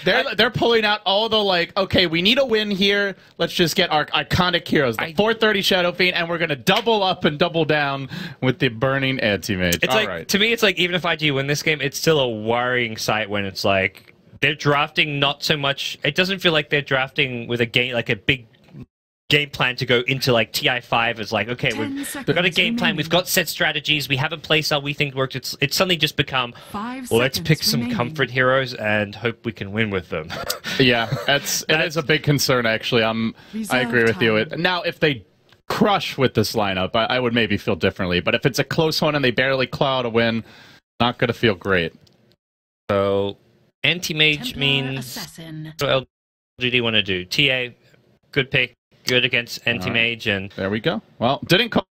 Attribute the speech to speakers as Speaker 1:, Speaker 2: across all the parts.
Speaker 1: They're pulling out all the, like, okay, we need a win here. Let's just get our iconic heroes, the 430 Shadow Fiend, and we're going to double up and double down with the Burning Anti-Mage.
Speaker 2: It's like, to me, it's like, even if IG win this game, it's still a worrying sight when it's like, they're drafting not so much. It doesn't feel like they're drafting with a game, like a big game plan to go into like TI5 is like, okay, we've got a game plan, we've got set strategies, we have a playstyle we think works. It's suddenly just become, well, let's pick some comfort heroes and hope we can win with them.
Speaker 1: Yeah, it is a big concern, actually. I agree with you. Now, if they crush with this lineup, I would maybe feel differently, but if it's a close one and they barely claw out a win, not going to feel great.
Speaker 2: So, anti-mage means, what LGD want to do? TA, good pick. Good against anti-mage, and
Speaker 1: there we go. Well, didn't call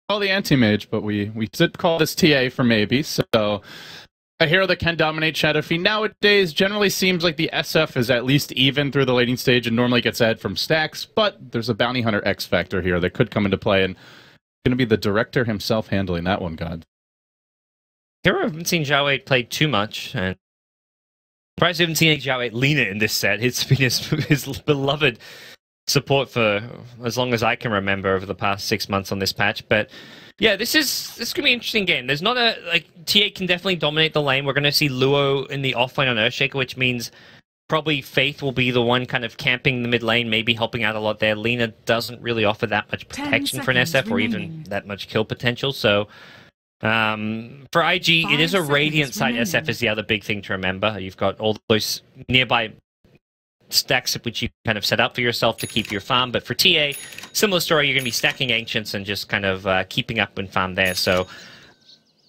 Speaker 1: the anti-mage, but we did call this TA for maybe. So a hero that can dominate Shadow Fiend nowadays generally seems like the SF is at least even through the laning stage and normally gets ahead from stacks, but there's a Bounty Hunter X factor here that could come into play, and going to be the director himself handling that one, God.
Speaker 2: Hero I haven't seen Zhao 8 play too much, and surprised I haven't seen Zhao 8 Lina in this set. It's been his beloved support for as long as I can remember over the past 6 months on this patch. But yeah, this gonna be an interesting game. There's not a, like, TA can definitely dominate the lane. We're gonna see Luo in the offlane on Earthshaker, which means probably Faith will be the one kind of camping the mid lane, maybe helping out a lot there. Lina doesn't really offer that much protection for an SF or even that much kill potential. So for IG, it is a Radiant side. SF is the other big thing to remember. You've got all those nearby stacks which you kind of set up for yourself to keep your farm, but for TA, similar story. You're going to be stacking Ancients and just kind of keeping up and farm there. So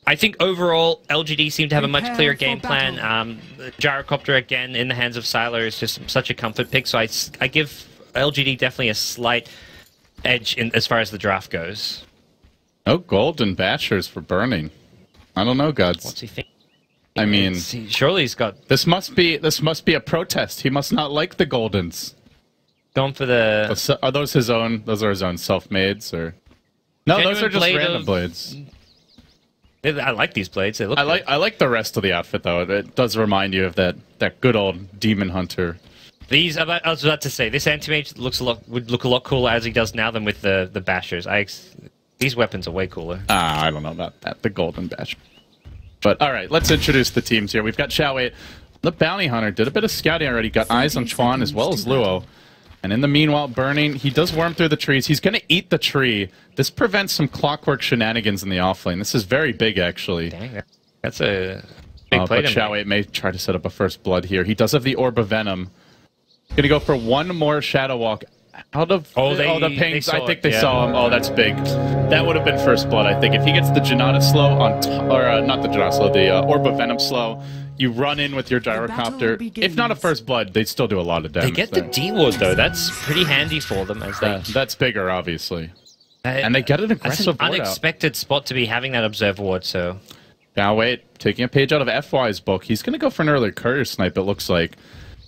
Speaker 2: I think overall LGD seem to have a much clearer game plan. Gyrocopter again in the hands of Sylar is just such a comfort pick, so I give LGD definitely a slight edge in as far as the draft goes.
Speaker 1: No golden bashers for burning. I don't know, Gods.
Speaker 2: What's he think?
Speaker 1: I mean,
Speaker 2: surely he's got.
Speaker 1: This must be a protest. He must not like the Goldens.
Speaker 2: Going for the.
Speaker 1: Are those his own? Those are his own self-mades, or? No, those are just random blades.
Speaker 2: I like these blades. They look.
Speaker 1: I like the rest of the outfit though. It does remind you of that good old demon hunter.
Speaker 2: These. I was about to say this anti-mage would look a lot cooler as he does now than with the bashers. These weapons are way cooler.
Speaker 1: I don't know about that. The golden bash. But, all right, let's introduce the teams here. We've got Zhao 8. The Bounty Hunter did a bit of scouting already. Got eyes on Chuan as well as Luo. And in the meanwhile, Burning, he does worm through the trees. He's going to eat the tree. This prevents some clockwork shenanigans in the offlane. This is very big, actually.
Speaker 2: Dang, that's a big play.
Speaker 1: But Zhao 8 may try to set up a first blood here. He does have the Orb of Venom. Going to go for one more Shadow Walk. Out of the pings, I think they saw him. Oh, that's big. That would have been first blood, I think. If he gets the Janata slow on, not the Janata slow, the Orb of Venom slow, you run in with your Gyrocopter. If not a first blood, they still do a lot of damage.
Speaker 2: They get the D-Ward, though. That's pretty handy for them. As
Speaker 1: that's bigger, obviously. And they get an aggressive
Speaker 2: That's an unexpected spot to be having that Observe Ward, so.
Speaker 1: Now, wait. Taking a page out of FY's book, he's going to go for an early Courier Snipe, it looks like.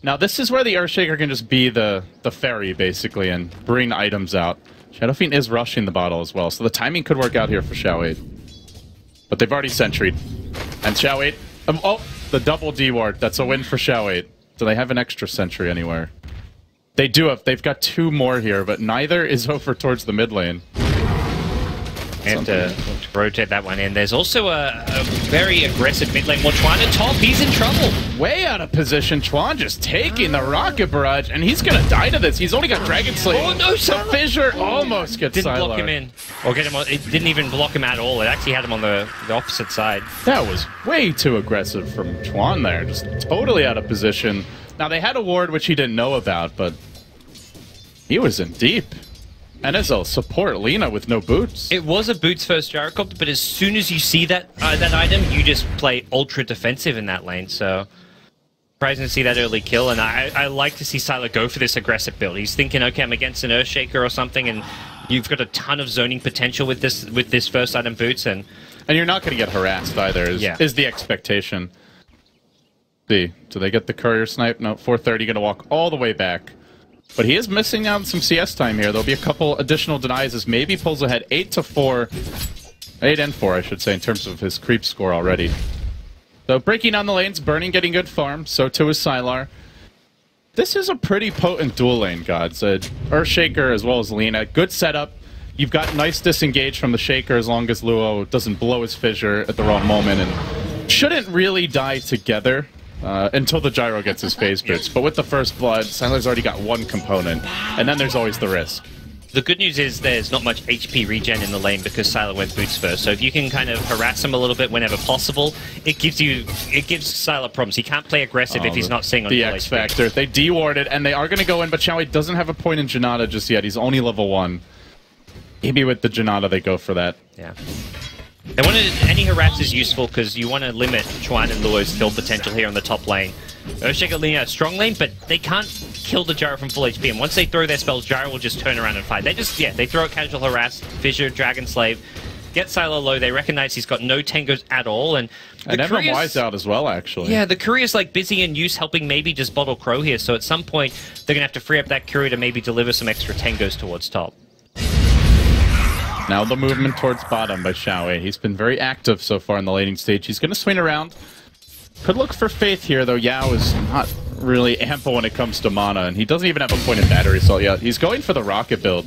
Speaker 1: Now, this is where the Earthshaker can just be the ferry, basically, and bring items out. Shadow Fiend is rushing the bottle as well, so the timing could work out here for Zhao 8. But they've already sentryed. And Zhao 8... the double D-Ward. That's a win for Zhao 8. Do they have an extra sentry anywhere? They do have. They've got two more here, but neither is over towards the mid lane.
Speaker 2: And to rotate that one in. There's also a very aggressive mid lane. Well, Chuan at top, he's in trouble.
Speaker 1: Way out of position. Chuan just taking the rocket barrage, and he's going to die to this. He's only got Dragon Slayer.
Speaker 2: Oh, no,
Speaker 1: so Fissure almost gets
Speaker 2: Didn't
Speaker 1: Sylar.
Speaker 2: block him in. Or get him on, it didn't even block him at all. It actually had him on the opposite side.
Speaker 1: That was way too aggressive from Chuan there. Just totally out of position. Now, they had a ward which he didn't know about, but he was in deep. And as a support, Lina with no boots.
Speaker 2: It was a boots first Gyrocopter, but as soon as you see that item, you just play ultra defensive in that lane. So surprising to see that early kill, and I like to see Sylar go for this aggressive build. He's thinking, okay, I'm against an Earthshaker or something, and you've got a ton of zoning potential with this first item boots, and
Speaker 1: you're not going to get harassed either. Is the expectation. Do they get the Courier Snipe? No, 430 going to walk all the way back. But he is missing out some CS time here. There'll be a couple additional denies as maybe pulls ahead 8-4. 8 and 4, I should say, in terms of his creep score already. So breaking down the lanes, Burning getting good farm, so too is Sylar. This is a pretty potent dual lane, Gods. Earthshaker as well as Lina. Good setup. You've got nice disengage from the Shaker as long as Luo doesn't blow his fissure at the wrong moment, and shouldn't really die together until the Gyro gets his phase boots. But with the first blood, Sylar's already got one component, and then there's always the risk.
Speaker 2: The good news is there's not much HP regen in the lane because Sylar went boots first. So if you can kind of harass him a little bit whenever possible, it gives Sylar problems. He can't play aggressive if he's not seeing on
Speaker 1: the
Speaker 2: full
Speaker 1: X
Speaker 2: HP.
Speaker 1: Factor. They de-warded, and they are going to go in, but Xiaowei doesn't have a point in Janata just yet. He's only level 1. Maybe with the Janata they go for that.
Speaker 2: Yeah. They wanted any harass is useful because you want to limit Chuan and Luo's kill potential here on the top lane. Earthshaker Lina a strong lane, but they can't kill the Gyro from full HP, and once they throw their spells, Gyro will just turn around and fight. They just, they throw a casual harass, fissure, Dragon Slave, get Sylar low, they recognize he's got no tangos at all, and
Speaker 1: Wise out as well, actually.
Speaker 2: Yeah, the Courier's like busy in use helping maybe just bottle Crow here, so at some point they're going to have to free up that Courier to maybe deliver some extra tangos towards top.
Speaker 1: Now the movement towards bottom by Xiaowei. He's been very active so far in the laning stage. He's going to swing around. Could look for Faith here, though Yao is not really ample when it comes to mana, and he doesn't even have a point in battery assault yet. He's going for the rocket build.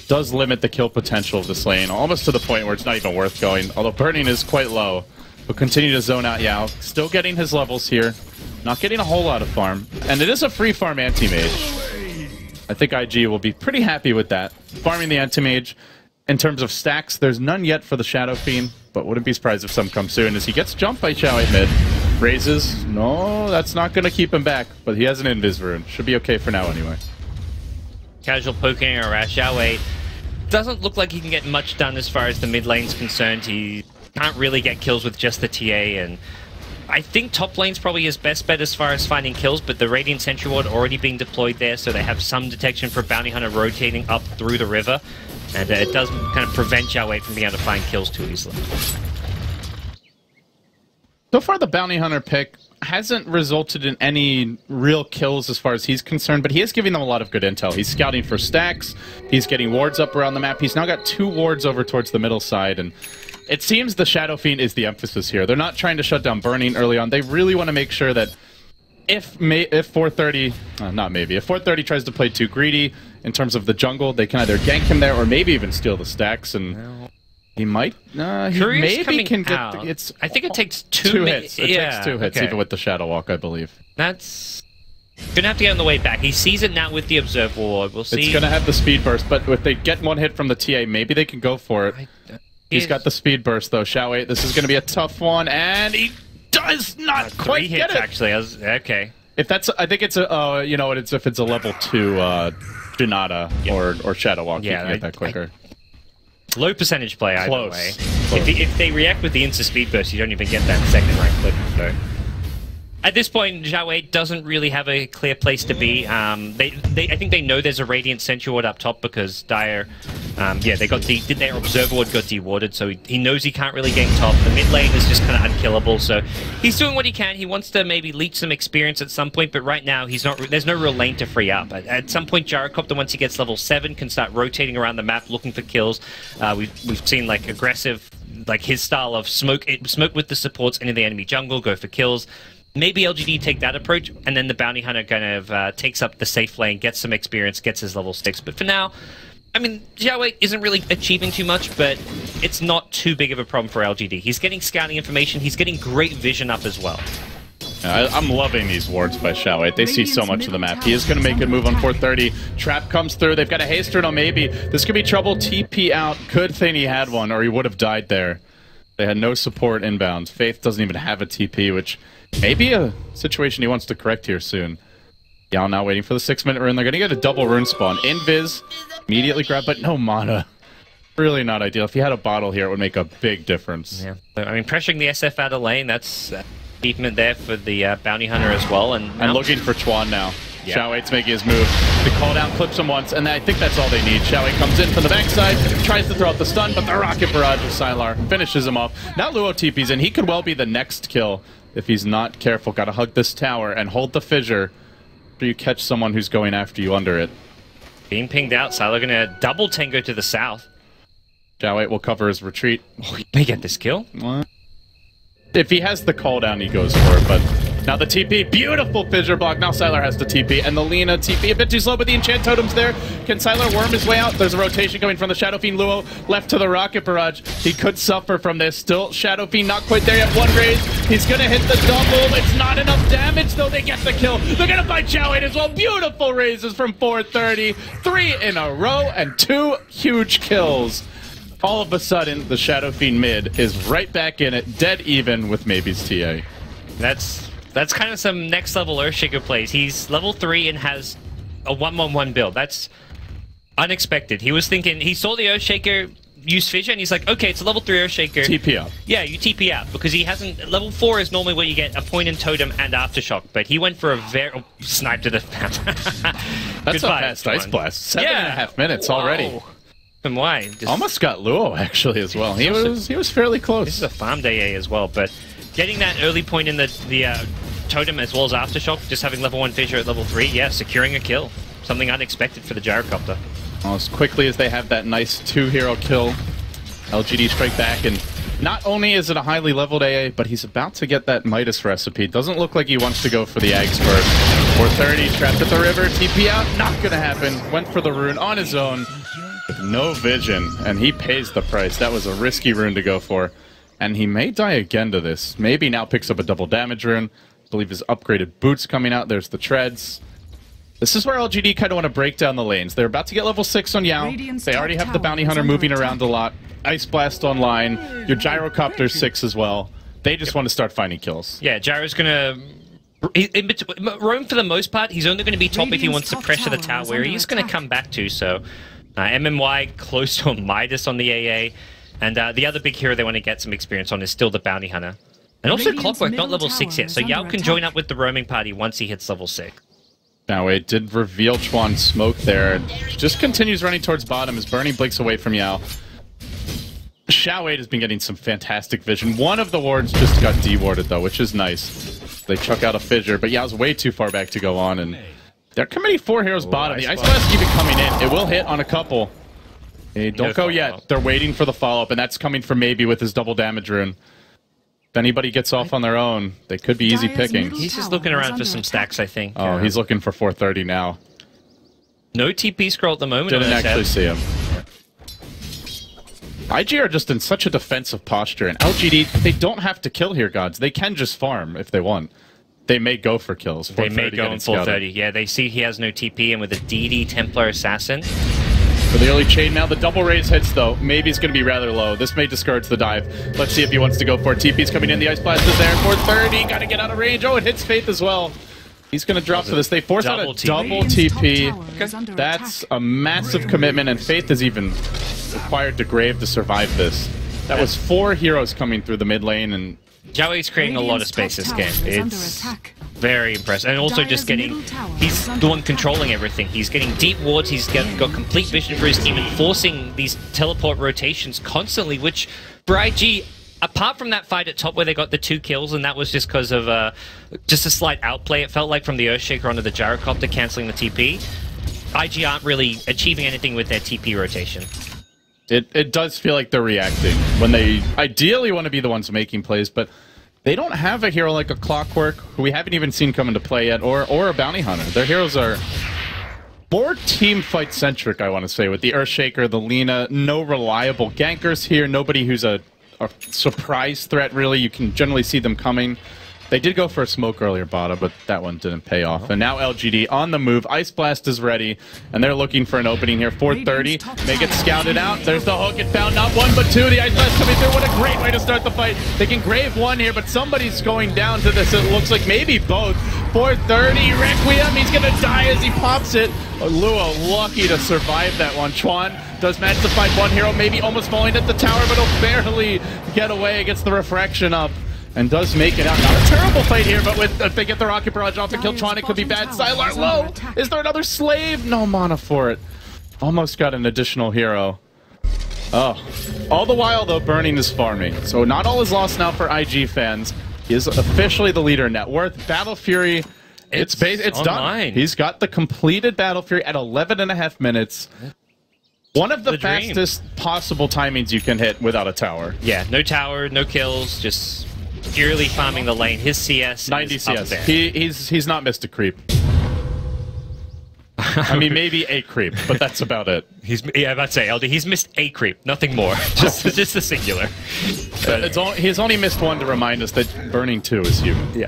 Speaker 1: Does limit the kill potential of this lane, almost to the point where it's not even worth going, although burning is quite low. But continue to zone out Yao. Still getting his levels here. Not getting a whole lot of farm. And it is a free farm anti-mage. I think IG will be pretty happy with that. Farming the anti-mage. In terms of stacks, there's none yet for the Shadow Fiend, but wouldn't be surprised if some come soon as he gets jumped by Xiaowei mid. Raises. No, that's not going to keep him back, but he has an Invis rune. Should be okay for now anyway.
Speaker 2: Casual poking around Xiaowei. Doesn't look like he can get much done as far as the mid lane's concerned. He can't really get kills with just the TA, and I think top lane's probably his best bet as far as finding kills, but the Radiant Sentry Ward already being deployed there, so they have some detection for Bounty Hunter rotating up through the river. And it does kind of prevent Xiaowei from being able to find kills too easily.
Speaker 1: So far, the Bounty Hunter pick hasn't resulted in any real kills as far as he's concerned, but he is giving them a lot of good intel. He's scouting for stacks, he's getting wards up around the map. He's now got 2 wards over towards the middle side, and it seems the Shadow Fiend is the emphasis here. They're not trying to shut down Burning early on. They really want to make sure that if 430, if 430 tries to play too greedy in terms of the jungle, they can either gank him there or maybe even steal the stacks, and he might. He maybe can get.
Speaker 2: I think it takes two
Speaker 1: hits. It takes 2 hits, even with the Shadow Walk, I believe. That's
Speaker 2: gonna have to get on the way back. He sees it now with the Observe Ward. We'll see.
Speaker 1: It's gonna have the speed burst, but if they get 1 hit from the TA, maybe they can go for it. He's got the speed burst though. Xiaowei, this is gonna be a tough one, and he does not quite
Speaker 2: 3 hits,
Speaker 1: get it.
Speaker 2: actually. Okay.
Speaker 1: If that's, I think it's a, you know what? It's if it's a level 2 Janata or Shadow Walk, you can get that quicker.
Speaker 2: Low percentage play either way.
Speaker 1: Close.
Speaker 2: If they react with the instant speed burst, you don't even get that second rank clip. So. At this point, Xiaowei doesn't really have a clear place to be. I think they know there's a Radiant Sentry Ward up top because Dire, they got their Observer Ward got dewarded, so he knows he can't really gain top. The mid lane is just kind of unkillable, so he's doing what he can. He wants to maybe leech some experience at some point, but right now he's not. There's no real lane to free up. At some point, Gyrocopter, once he gets level 7, can start rotating around the map looking for kills. We've seen like aggressive, like his style of smoke with the supports into the enemy jungle, go for kills. Maybe LGD take that approach, and then the Bounty Hunter kind of takes up the safe lane, gets some experience, gets his level 6. But for now, I mean, Xiaowei isn't really achieving too much, but it's not too big of a problem for LGD. He's getting scouting information, he's getting great vision up as well.
Speaker 1: I'm loving these wards by Xiaowei. They see so much of the map. He is going to make a move on 430. Trap comes through. They've got a haster, no maybe. This could be trouble. TP out. Good thing he had one, or he would have died there. They had no support inbound. Faith doesn't even have a TP, which may be a situation he wants to correct here soon. Yao now waiting for the 6-minute rune. They're going to get a double rune spawn. Invis, immediately grab, but no mana. Really not ideal. If he had a bottle here, it would make a big difference.
Speaker 2: Yeah, I mean, pressuring the SF out of lane, that's achievement there for the Bounty Hunter as well. And
Speaker 1: looking for Chuan now. Yeah. Xiaowei's making his move. The call down clips him once, and I think that's all they need. Xiaowei comes in from the backside, tries to throw out the stun, but the rocket barrage of Sylar finishes him off. Now Luo TP's in. He could well be the next kill if he's not careful. Gotta hug this tower and hold the fissure after you catch someone who's going after you under it.
Speaker 2: Being pinged out, Sylar gonna double tango to the south.
Speaker 1: Xiaowei will cover his retreat.
Speaker 2: May get this kill.
Speaker 1: What? If he has the call down, he goes for it, but Now the TP, beautiful fissure block. Now Sylar has to TP, and the Lina TP a bit too slow, but the enchant totem's there. Can Sylar worm his way out? There's a rotation coming from the Shadow Fiend. Luo left to the rocket barrage. He could suffer from this. Still, Shadow Fiend not quite there yet. One raise. He's gonna hit the double. It's not enough damage, though. They get the kill. They're gonna find Xiao8 as well. Beautiful raises from 430. 3 in a row and 2 huge kills. All of a sudden, the Shadow Fiend mid is right back in it, dead even with Maybe's TA.
Speaker 2: That's kind of some next level Earthshaker plays. He's level 3 and has a 1-1-1 build. That's unexpected. He was thinking, he saw the Earthshaker use fissure and he's like, okay, it's a level 3 Earthshaker.
Speaker 1: TP out.
Speaker 2: Yeah, you TP out because he hasn't. Level 4 is normally where you get a point in totem and aftershock, but he went for a very snipe to the
Speaker 1: That's a fast Ice Blast. 7.5 minutes already.
Speaker 2: And why?
Speaker 1: Almost got Luo actually as well. He was fairly close.
Speaker 2: This is a farmed AA as well, but getting that early point in the totem as well as aftershock, just having level 1 fissure at level 3, yeah, securing a kill. Something unexpected for the Gyrocopter.
Speaker 1: As quickly as they have that nice 2-hero kill, LGD strike back, and not only is it a highly leveled AA, but he's about to get that Midas recipe. Doesn't look like he wants to go for the Ags first. 430, trapped at the river, TP out, not gonna happen. Went for the rune on his own, with no vision, and he pays the price. That was a risky rune to go for. And he may die again to this. Maybe now picks up a double damage rune. I believe his upgraded boots coming out. There's the treads. This is where LGD kind of want to break down the lanes. They're about to get level 6 on Yao. They already have the Bounty Hunter moving around a lot. Ice Blast online. Your Gyrocopter 6 as well. They just want to start finding kills.
Speaker 2: Yeah, Gyro's going to... roam for the most part. He's only going to be top if he wants to pressure the tower, where he's going to come back to. So MMY close to a Midas on the AA. And the other big hero they want to get some experience on is still the Bounty Hunter. And also Clockwork, not level 6 yet, so Yao can join up with the roaming party once he hits level 6.
Speaker 1: Now it did reveal Chuan's smoke there. Just continues running towards bottom as Burning blinks away from Yao. Xiao8 has been getting some fantastic vision. One of the wards just got dewarded though, which is nice. They chuck out a fissure, but Yao's way too far back to go on, and they're committing 4 heroes bottom. The Ice Blast even coming in. It will hit on a couple. Hey, don't go yet. They're waiting for the follow-up, and that's coming from Maybe with his double damage rune. If anybody gets off on their own, they could be easy picking.
Speaker 2: He's just looking around for some stacks, I think.
Speaker 1: Oh, he's looking for 430 now.
Speaker 2: No TP scroll at the moment.
Speaker 1: Didn't actually see him. IG are just in such a defensive posture, and LGD, they don't have to kill here, gods. They can just farm if they want. They may go for kills.
Speaker 2: They may go in 430. Yeah, they see he has no TP, and with a DD Templar Assassin.
Speaker 1: For the early chain now, the double raise hits though. Maybe it's going to be rather low. This may discourage the dive. Let's see if he wants to go for it. TP's coming in, the Ice Blast is there. 430, got to get out of range. Oh, it hits Faith as well. He's going to drop for this. They force out a double TP. That's a massive commitment, and Faith is even required to Grave to survive this. That was 4 heroes coming through the mid lane, and
Speaker 2: Joey's creating a lot of space this game. It's very impressive. And also just getting... He's the one controlling everything. He's getting deep wards, he's got complete vision for his team, and forcing these teleport rotations constantly, which for IG, apart from that fight at top where they got the 2 kills, and that was just because of just a slight outplay, it felt like, from the Earthshaker onto the Gyrocopter cancelling the TP, IG aren't really achieving anything with their TP rotation.
Speaker 1: It does feel like they're reacting when they ideally want to be the ones making plays, but they don't have a hero like a Clockwork, who we haven't even seen come into play yet, or a Bounty Hunter. Their heroes are more team fight centric, I want to say, with the Earthshaker, the Lina. No reliable gankers here, nobody who's a surprise threat, really. You can generally see them coming. They did go for a smoke earlier, Bada, but that one didn't pay off. And now LGD on the move. Ice Blast is ready, and they're looking for an opening here. 430, they get scouted out. There's the hook. It found not 1, but 2. The Ice Blast coming through. What a great way to start the fight. They can Grave 1 here, but somebody's going down to this. It looks like maybe both. 430, Requiem. He's going to die as he pops it. Luo lucky to survive that one. Chuan does manage to find 1 hero, maybe almost falling at the tower, but he'll barely get away. Gets the refraction up. And does make it out. Not a terrible fight here, but if they get the rocket barrage off and kill Tron, it could be bad. Sylar low! Is there another slave? No mana for it. Almost got an additional hero. Oh. All the while, though, Burning is farming. So not all is lost now for IG fans. He is officially the leader in net worth. Battle Fury, it's done. He's got the completed Battle Fury at 11.5 minutes. One of the fastest possible timings you can hit without a tower.
Speaker 2: Yeah, no tower, no kills, just obscurely farming the lane. His CS
Speaker 1: 90
Speaker 2: is up
Speaker 1: CS.
Speaker 2: there.
Speaker 1: He's not missed a creep. I mean, maybe a creep, but that's about it.
Speaker 2: Yeah, I'd say, LD, he's missed a creep, nothing more. just the singular.
Speaker 1: He's only missed one to remind us that Burning 2 is human.
Speaker 2: Yeah.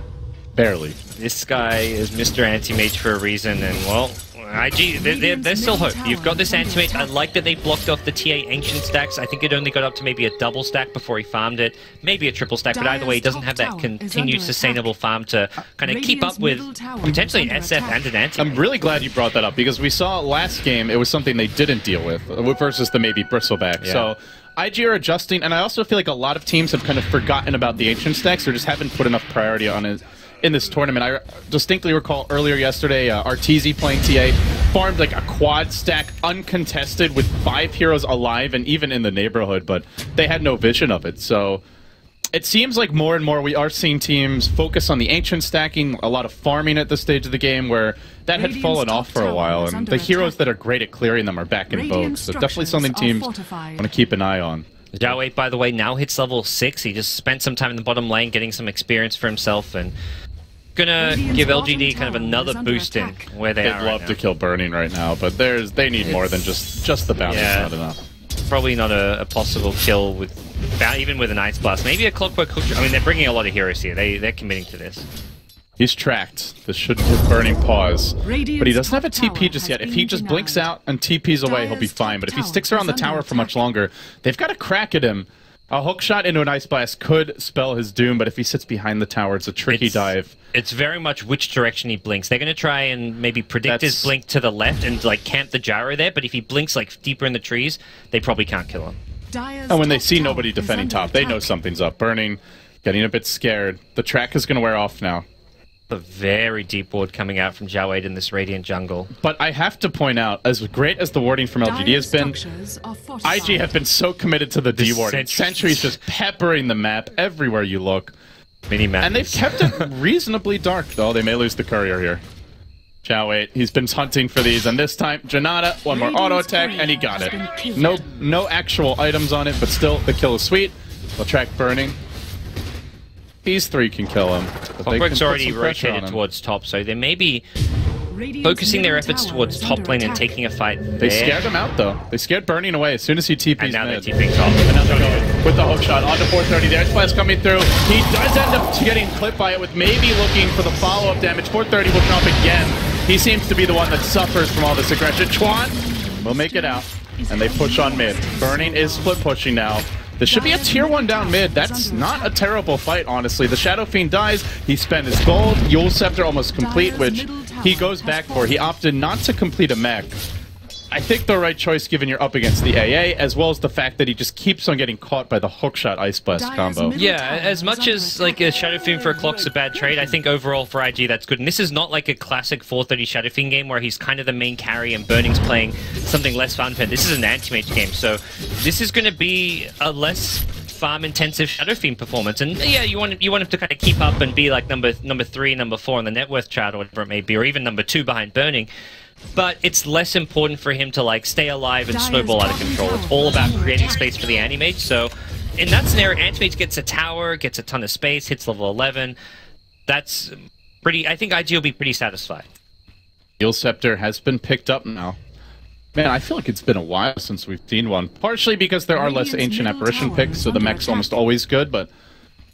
Speaker 1: Barely.
Speaker 2: This guy is Mr. Anti-Mage for a reason, and, well, IG, there's still hope. You've got this Anti-Mage. I like that they blocked off the TA Ancient stacks. I think it only got up to maybe a double stack before he farmed it. Maybe a triple stack, but either way, he doesn't have that continued sustainable farm to kind of keep up with potentially an SF and an Anti-Mage.
Speaker 1: I'm really glad you brought that up, because we saw last game it was something they didn't deal with versus the maybe Bristleback. Yeah. So IG are adjusting, and I also feel like a lot of teams have kind of forgotten about the Ancient stacks or just haven't put enough priority on it. In this tournament, I distinctly recall earlier yesterday, Arteezy playing TA farmed like a quad stack uncontested with 5 heroes alive and even in the neighborhood, but they had no vision of it. So it seems like more and more we are seeing teams focus on the Ancient stacking, a lot of farming at this stage of the game where that had fallen off for a while, and the heroes that are great at clearing them are back in vogue. So definitely something teams want to keep an eye on.
Speaker 2: Zhao, by the way, now hits level 6. He just spent some time in the bottom lane getting some experience for himself, and gonna give LGD kind of another boost in where they are.
Speaker 1: They'd love to kill Burning right now, but they need more than just the bounty.
Speaker 2: Yeah,
Speaker 1: not enough.
Speaker 2: Probably not a possible kill with even with an Ice Blast. Maybe a Clockwork Hook. I mean, they're bringing a lot of heroes here. They're committing to this.
Speaker 1: He's tracked. This should give Burning pause. But he doesn't have a TP just yet. If he just blinks out and TPs away, he'll be fine. But if he sticks around the tower for much longer, they've got to crack at him. A hook shot into an Ice Blast could spell his doom, but if he sits behind the tower, it's a tricky dive.
Speaker 2: It's very much which direction he blinks. They're going to try and maybe predict his blink to the left and like camp the gyro there, but if he blinks like deeper in the trees, they probably can't kill him.
Speaker 1: And when they see nobody defending top, they know something's up. Burning, getting a bit scared. The track is going to wear off now.
Speaker 2: A very deep ward coming out from Zhao in this Radiant jungle.
Speaker 1: But I have to point out, as great as the warding from LGD has been, IG have been so committed to the D-warding. Sentry's just peppering the map everywhere you look.
Speaker 2: Mini-map.
Speaker 1: And they've kept it reasonably dark, though. They may lose the courier here. Zhao, he's been hunting for these, and this time, Janata, one more auto attack, and he got it. No actual items on it, but still, the kill is sweet. They'll track Burning. These 3 can kill him.
Speaker 2: Clockwork's already rotated towards top, so they may be focusing their efforts towards top lane and taking a fight there.
Speaker 1: They scared him out, though. They scared Burning away as soon as he TP's
Speaker 2: and now
Speaker 1: mid.
Speaker 2: they're TPing top.
Speaker 1: And now they're going with the hook shot onto 430. There's Splash coming through. He does end up getting clipped by it with maybe looking for the follow-up damage. 430 will drop again. He seems to be the one that suffers from all this aggression. Chuan will make it out, and they push on mid. Burning is split pushing now. This should be a tier 1 down mid. That's not a terrible fight, honestly. The Shadow Fiend dies. He spent his gold. Yule Scepter almost complete, which he goes back for. He opted not to complete a mech. I think the right choice given you're up against the AA, as well as the fact that he just keeps on getting caught by the hookshot Ice Blast combo.
Speaker 2: Yeah, as much as like a Shadow Fiend for a Clock's a bad trade, I think overall for IG that's good. And this is not like a classic 430 Shadow Fiend game where he's kind of the main carry and Burning's playing something less fun for him. This is an anti-mage game, so this is going to be a less farm-intensive Shadow Fiend performance. And yeah, you want him to kind of keep up and be like number 3, number 4 on the net worth chart or whatever it may be, or even number 2 behind Burning. But it's less important for him to like stay alive and snowball out of control. It's all about creating space for the Anti-Mage. So in that scenario, Anti-Mage gets a tower, gets a ton of space, hits level 11. That's pretty... I think IG will be pretty satisfied.
Speaker 1: Yule Scepter has been picked up now. Man, I feel like it's been a while since we've seen one. Partially because there are less Ancient Apparition picks, so the mech's almost always good, but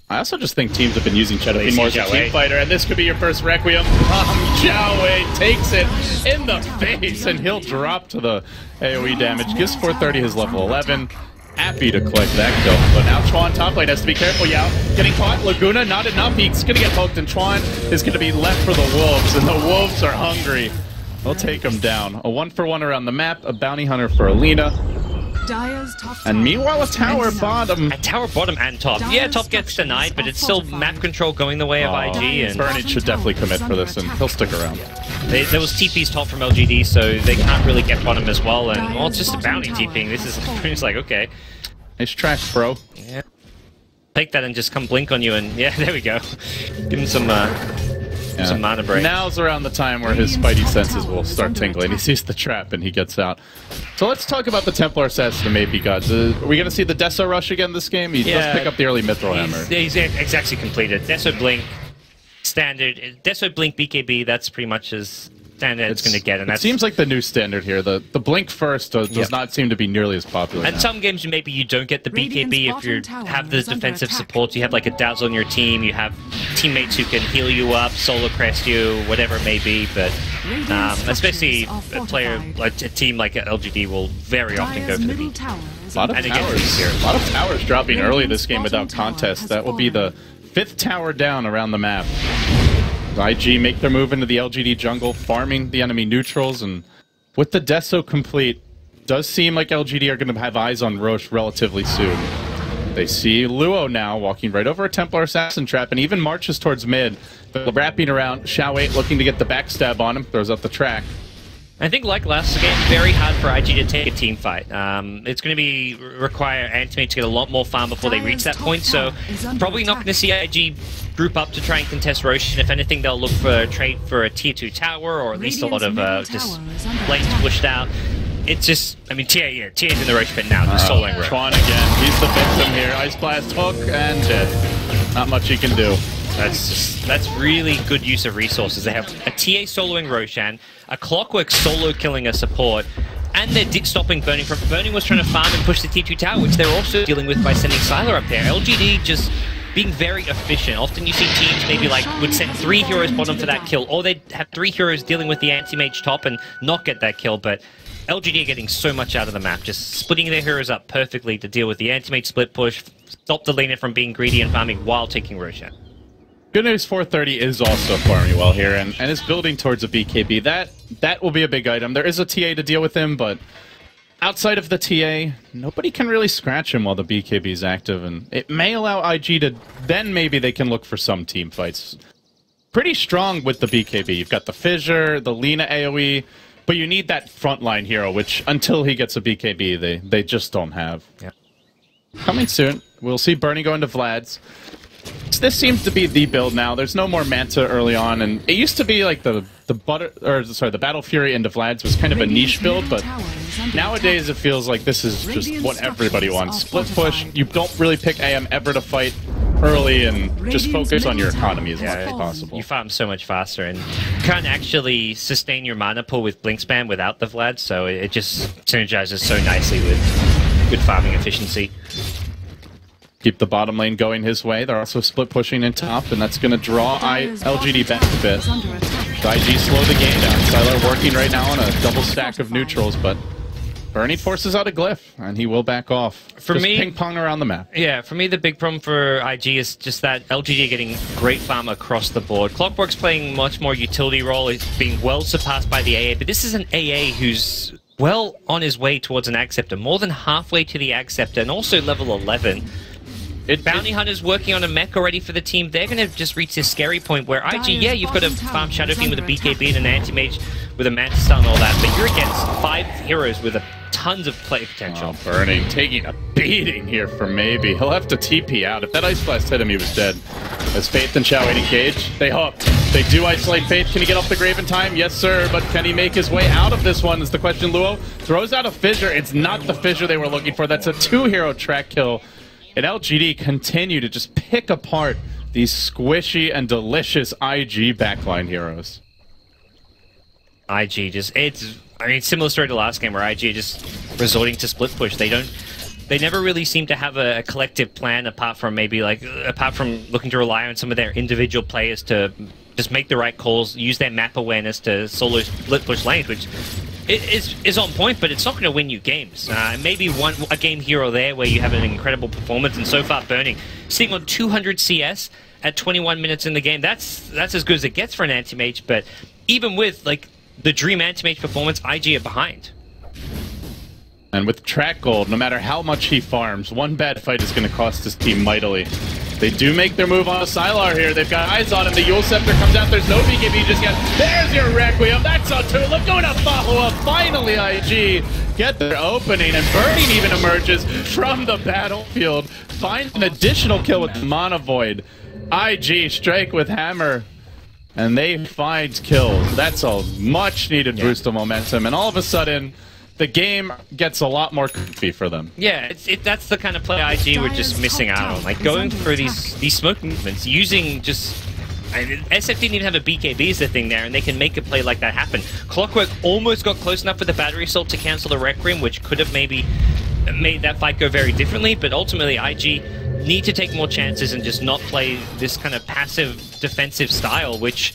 Speaker 1: I also just think teams have been using Shadow Fiend more as a team fighter, and this could be your first Requiem. Zhao Wei takes it in the face, and he'll drop to the AoE damage. Gives 430 his level 11. Happy to collect that kill. But now Chuan top lane has to be careful. Yao getting caught. Laguna, not enough. He's going to get poked, and Chuan is going to be left for the Wolves, and the Wolves are hungry. They'll take him down. A 1-for-1 around the map. A bounty hunter for Alina. And meanwhile, a tower bottom.
Speaker 2: A tower bottom and top. Yeah, top gets denied, but it's still map control going the way of IG. And
Speaker 1: Burning should definitely commit for this, and he'll stick around.
Speaker 2: There was TP's top from LGD, so they can't really get bottom as well. And well, it's just a bounty TPing. This is it's like, okay.
Speaker 1: Nice trash, bro.
Speaker 2: Yeah. Take that and just come blink on you, and yeah, there we go. Give him some some mana break.
Speaker 1: Now's around the time where his spidey senses will start tingling. He sees the trap and he gets out. So let's talk about the Templar Assassin maybe, gods. Are we going to see the Deso rush again this game? He does pick up the early Mithril Hammer.
Speaker 2: He's exactly completed. Deso Blink, standard. Deso Blink BKB, that's pretty much as standard it's going to get. And
Speaker 1: it seems like the new standard here. The Blink first does not seem to be nearly as popular.
Speaker 2: And some games maybe you don't get the BKB if you have the defensive support. You have like a Dazzle on your team. You have teammates who can heal you up, solo crest you, whatever it may be. But especially a team like LGD will very often go for the BKB.
Speaker 1: A lot of towers dropping early this game without contest. That will be the 5th tower down around the map. IG make their move into the LGD jungle, farming the enemy neutrals, and with the Deso complete, does seem like LGD are going to have eyes on Roche relatively soon. They see Luo now walking right over a Templar Assassin trap, and even marches towards mid, but wrapping around. Xiao8 looking to get the backstab on him, throws out the track.
Speaker 2: I think like last game, very hard for IG to take a team fight. It's going to require Antimate to get a lot more farm before they reach that point, so probably not going to see IG group up to try and contest Roche. And if anything, they'll look for a trade for a tier 2 tower, or at least a lot of just lanes pushed out. It's just, I mean, TA's in the Roche pit now, just soloing Roche.
Speaker 1: Tron again, he's the victim here. Ice Blast, hook, and dead. Not much he can do.
Speaker 2: That's really good use of resources. They have a TA soloing Roshan, a Clockwork solo killing a support, and they're stopping Burning from... Burning was trying to farm and push the T2 tower, which they're also dealing with by sending Sylar up there. LGD just being very efficient. Often you see teams maybe like would send 3 heroes bottom for that kill, or they'd have 3 heroes dealing with the anti-mage top and not get that kill, but LGD are getting so much out of the map, just splitting their heroes up perfectly to deal with the anti-mage split push, stop the laner from being greedy and farming while taking Roshan.
Speaker 1: Good news, 430 is also farming well here and is building towards a BKB. That will be a big item. There is a TA to deal with him, but outside of the TA, nobody can really scratch him while the BKB is active, and it may allow IG to... Then maybe they can look for some team fights. Pretty strong with the BKB. You've got the Fissure, the Lina AoE, but you need that frontline hero, which until he gets a BKB, they just don't have.
Speaker 2: Yep.
Speaker 1: Coming soon. We'll see Bernie go into Vlad's. This seems to be the build now. There's no more Manta early on, and it used to be like the Battle Fury into Vlad's was kind of a niche build, but nowadays it feels like this is just what everybody wants. Split push. You don't really pick AM ever to fight early, and just focus on your economy as much as possible.
Speaker 2: You farm so much faster, and you can't actually sustain your mana pool with Blink Spam without the Vlad, so it just synergizes so nicely with good farming efficiency.
Speaker 1: Keep the bottom lane going his way. They're also split pushing in top, and that's going to draw LGD back a bit. IG slow the game down. Sylar working right now on a double stack of neutrals, but Bernie forces out a glyph, and he will back off. For me, ping pong around the map.
Speaker 2: Yeah, for me, the big problem for IG is just that LGD are getting great farm across the board. Clockwork's playing much more utility role. He's being well surpassed by the AA, but this is an AA who's well on his way towards an Ag Scepter, more than halfway to the Ag Scepter, and also level 11. Bounty Hunter's working on a mech already for the team. They're going to just reach this scary point where IG, yeah, you've got to farm Shadow Fiend with a BKB and an Anti-Mage with a Manta Stun and all that, but you're against 5 heroes with tons of play potential.
Speaker 1: Oh, Burning, taking a beating here for maybe. He'll have to TP out. If that Ice Blast hit him, he was dead. As Faith and Xiao8 engage, they hook. They do isolate Faith. Can he get off the grave in time? Yes, sir, but can he make his way out of this one is the question. Luo throws out a Fissure. It's not the Fissure they were looking for. That's a 2-hero track kill. And LGD continue to just pick apart these squishy and delicious IG backline heroes.
Speaker 2: IG just, I mean, similar story to last game where IG just resorting to split push. They never really seem to have a collective plan apart from looking to rely on some of their individual players to just make the right calls, use their map awareness to solo split push lanes, which is on point, but it's not going to win you games. Maybe a game here or there where you have an incredible performance, and so far Burning sitting on 200 CS at 21 minutes in the game. That's as good as it gets for an anti-mage, but even with like the dream anti-mage performance, IG are behind.
Speaker 1: And with track gold, no matter how much he farms, one bad fight is going to cost his team mightily. They do make their move on a Sylar here. They've got eyes on him. The Yule Scepter comes out. There's no BKB just yet. There's your Requiem. That's a Tulip. Going to follow up. Finally, IG get their opening. And Burning even emerges from the battlefield. Finds an additional kill with the Mana Void. IG strike with Hammer. And they find kills. That's a much-needed boost of momentum. And all of a sudden, the game gets a lot more comfy for them.
Speaker 2: Yeah, that's the kind of play IG were just missing out on. Like, going for these smoke movements, using just... SF didn't even have a BKB as the thing there, and they can make a play like that happen. Clockwork almost got close enough with the battery assault to cancel the Requiem, which could have maybe made that fight go very differently, but ultimately IG need to take more chances and just not play this kind of passive defensive style, which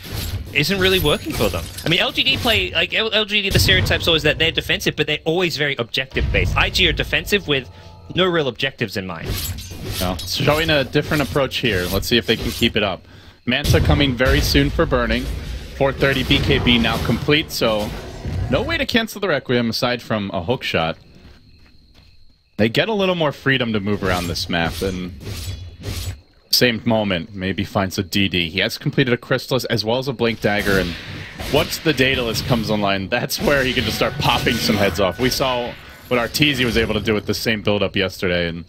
Speaker 2: isn't really working for them. I mean, LGD play, like LGD, the stereotype's always that they're defensive, but they're always very objective-based. IG are defensive with no real objectives in mind.
Speaker 1: Well, showing a different approach here. Let's see if they can keep it up. Manta coming very soon for burning. 430 BKB now complete, so no way to cancel the Requiem aside from a hook shot. They get a little more freedom to move around this map, and same moment, maybe finds a DD. He has completed a Crystallis as well as a Blink Dagger, and once the Daedalus comes online, that's where he can just start popping some heads off. We saw what Arteezy was able to do with the same build-up yesterday, and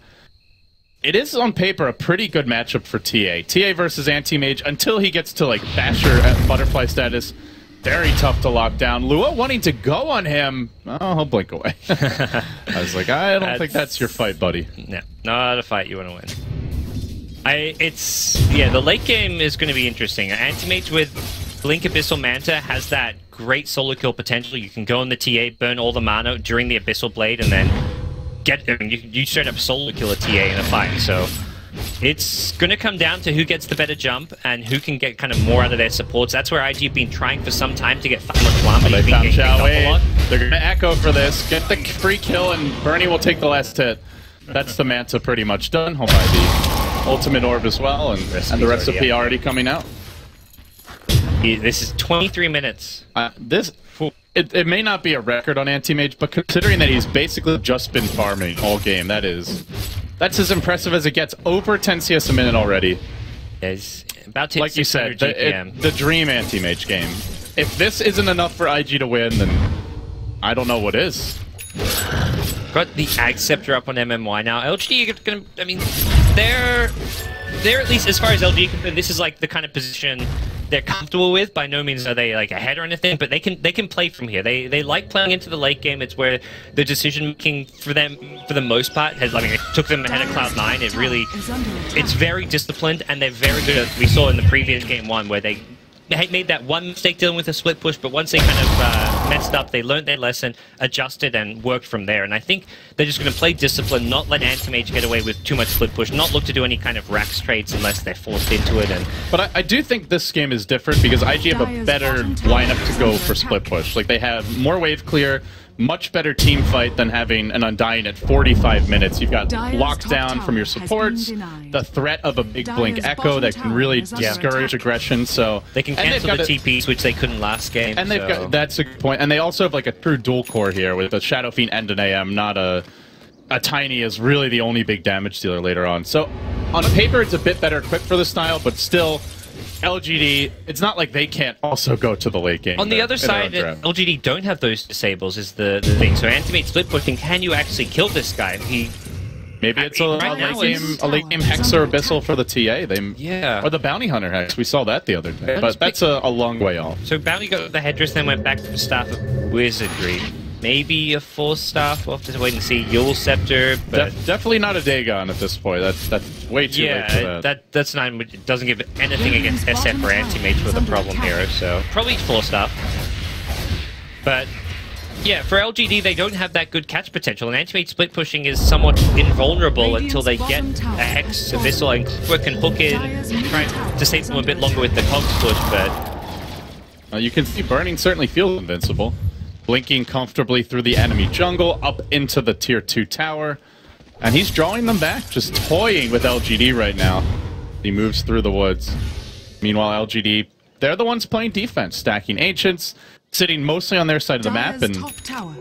Speaker 1: it is, on paper, a pretty good matchup for TA. TA versus Anti-Mage until he gets to, like, Basher at Butterfly status. Very tough to lock down. Lua wanting to go on him. Oh, he'll blink away. I was like, I don't think that's your fight, buddy.
Speaker 2: No, not a fight you want to win. Yeah, the late game is going to be interesting. Anti-Mage with Blink Abyssal Manta has that great solo kill potential. You can go on the TA, burn all the mana during the Abyssal Blade, and then you straight up solo kill a TA in a fight. So it's going to come down to who gets the better jump and who can get kind of more out of their supports. That's where IG have been trying for some time to get Flamma.
Speaker 1: They found Xiaowei. They're going to echo for this. Get the free kill, and Bernie will take the last hit. That's the Manta pretty much done. He'll buy the ultimate orb as well, and the recipe already coming out.
Speaker 2: This is 23 minutes.
Speaker 1: It may not be a record on Anti-Mage, but considering that he's basically just been farming all game, that's as impressive as it gets. Over 10 CS a minute already.
Speaker 2: It's about to hit
Speaker 1: like you said, the dream Anti-Mage game. If this isn't enough for IG to win, then I don't know what is.
Speaker 2: Got the Ag Scepter up on MMY now. LGD are gonna, I mean, they're at least, as far as LGD concerned, this is like the kind of position they're comfortable with. By no means are they like ahead or anything, but they can play from here. They like playing into the late game. It's where the decision making for them, for the most part, has, I mean, it took them ahead of Cloud9. It's very disciplined, and they're very good at, we saw in the previous game one where they made that one mistake dealing with a split push, but once they kind of messed up, they learned their lesson, adjusted, and worked from there. And I think they're just going to play discipline, not let Anti-Mage get away with too much split push, not look to do any kind of Rax trades unless they're forced into it.
Speaker 1: But I do think this game is different because IG have a better lineup to go for split push. Like, they have more wave clear, much better team fight than having an Undying at 45 minutes. You've got lockdown from your supports, the threat of a big Blink Echo that can really discourage aggression. So
Speaker 2: they can cancel the TPs, which they couldn't last game.
Speaker 1: And they've got, that's a good point. And they also have like a true dual core here with a Shadow Fiend and an AM, not a Tiny is really the only big damage dealer later on. So on paper, it's a bit better equipped for the style, but still, LGD, it's not like they can't also go to the late game.
Speaker 2: On the other side, LGD don't have those disables is the thing. So Anti-Mage split pushing, can you actually kill this guy?
Speaker 1: Maybe it's a late game Hex or Abyssal for the TA. Or the Bounty Hunter Hex. We saw that the other day. But that's a long way off.
Speaker 2: So Bounty got the Headdress, then went back from Staff of Wizardry. Maybe a full staff. We'll have to wait and see. Yule Scepter, but
Speaker 1: definitely not a Dagon at this point. That's way too late for that.
Speaker 2: That's not. It doesn't give anything against SF or Anti-Mage with a problem here. So probably full staff. But yeah, for LGD, they don't have that good catch potential, and Anti-Mage split pushing is somewhat invulnerable until they get a Hex, Abyssal, and Clockwork can hook in, try to save them a bit longer with the Cogs push. But
Speaker 1: you can see Burning certainly feels invincible. Blinking comfortably through the enemy jungle, up into the tier 2 tower. And he's drawing them back, just toying with LGD right now. He moves through the woods. Meanwhile, LGD, they're the ones playing defense, stacking Ancients, sitting mostly on their side of the map, and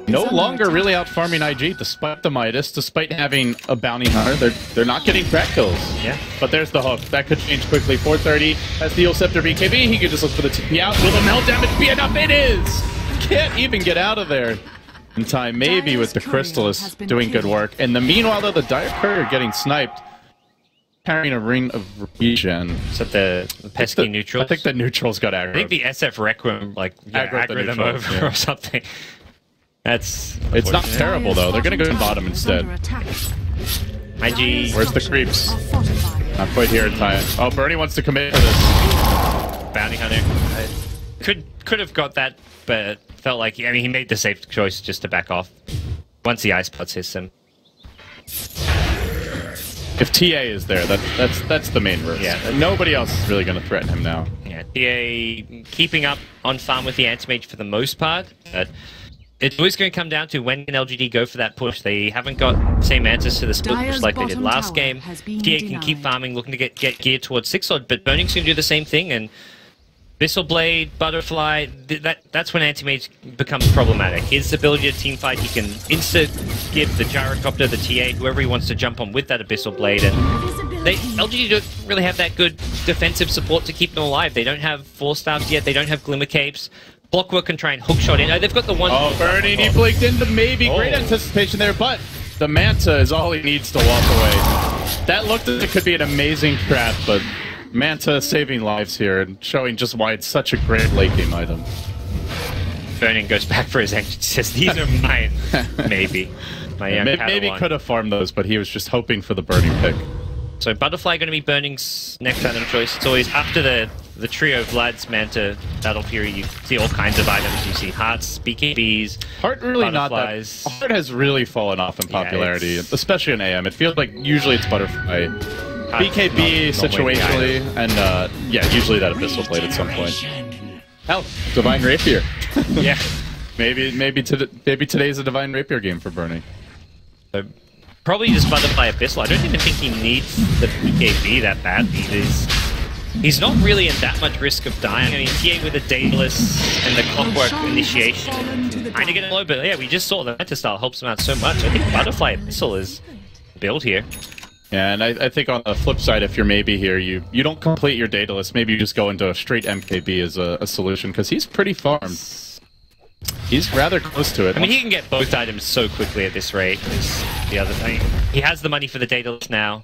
Speaker 1: no longer really out farming IG, despite the Midas, despite having a Bounty Hunter. They're not getting crack kills.
Speaker 2: Yeah.
Speaker 1: But there's the hook. That could change quickly. 430 has the Yule Scepter BKB. He could just look for the TP out. Will the melt damage be enough? It is! Can't even get out of there in time, maybe with the Crystallis doing good work. In the meanwhile, though, the Dire Courier getting sniped. carrying a ring of regen.
Speaker 2: Is that the pesky neutrals?
Speaker 1: I think the neutrals got aggro.
Speaker 2: I think the SF Requiem aggro them over or something. That's
Speaker 1: it's not terrible though. They're gonna go in bottom instead.
Speaker 2: IG.
Speaker 1: Where's the creeps? Not quite here in time. Oh, Bernie wants to commit to this.
Speaker 2: Bounty Hunter. Could have got that, but felt like he made the safe choice just to back off once the ice pots hits him.
Speaker 1: If TA is there, that's the main risk.
Speaker 2: Yeah.
Speaker 1: Nobody else is really going to threaten him now.
Speaker 2: Yeah, TA keeping up on farm with the anti-mage for the most part, but it's always going to come down to when can LGD go for that push. They haven't got same answers to the split push like they did last game. TA can keep farming, looking to get geared towards 6-sword, but Burning's going to do the same thing, and Abyssal Blade, Butterfly, that's when anti-mage becomes problematic. His ability to teamfight, he can insta-give the Gyrocopter, the TA, whoever he wants to jump on with that Abyssal Blade, and LGD don't really have that good defensive support to keep them alive. They don't have Force Staffs yet, they don't have Glimmer Capes. Blockwork can try and hookshot in. Oh, they've got the one...
Speaker 1: Oh, Bernie, he blinked into maybe. Great anticipation there, but the Manta is all he needs to walk away. That looked as it could be an amazing trap, but Manta saving lives here and showing just why it's such a great late game item.
Speaker 2: Burning goes back for his action. Says, these are mine. Maybe.
Speaker 1: Maybe could have farmed those, but he was just hoping for the Burning pick.
Speaker 2: So Butterfly going to be Burning's next item choice. It's always after the trio Vlad's Manta Battle Fury, you see all kinds of items. You see hearts, BKBs,
Speaker 1: Heart really
Speaker 2: butterflies.
Speaker 1: Not that. Heart has really fallen off in popularity, especially in AM. It feels like usually it's Butterfly. BKB situationally, and yeah, usually that Abyssal Blade at some point. Hell, Divine Rapier.
Speaker 2: Yeah,
Speaker 1: maybe today's a Divine Rapier game for Bernie.
Speaker 2: So, probably just Butterfly Abyssal. I don't even think he needs the BKB that badly. He's not really in that much risk of dying. I mean, TA with the Daedalus and the Clockwork initiation, kind of getting low, but yeah, we just saw the Manta style helps him out so much. I think Butterfly Abyssal is built here.
Speaker 1: Yeah, and I think on the flip side, if you're maybe here, you don't complete your Daedalus, maybe you just go into a straight MKB as a solution, because he's pretty farmed. He's rather close to it.
Speaker 2: I mean, he can get both items so quickly at this rate. The other thing, he has the money for the Daedalus now,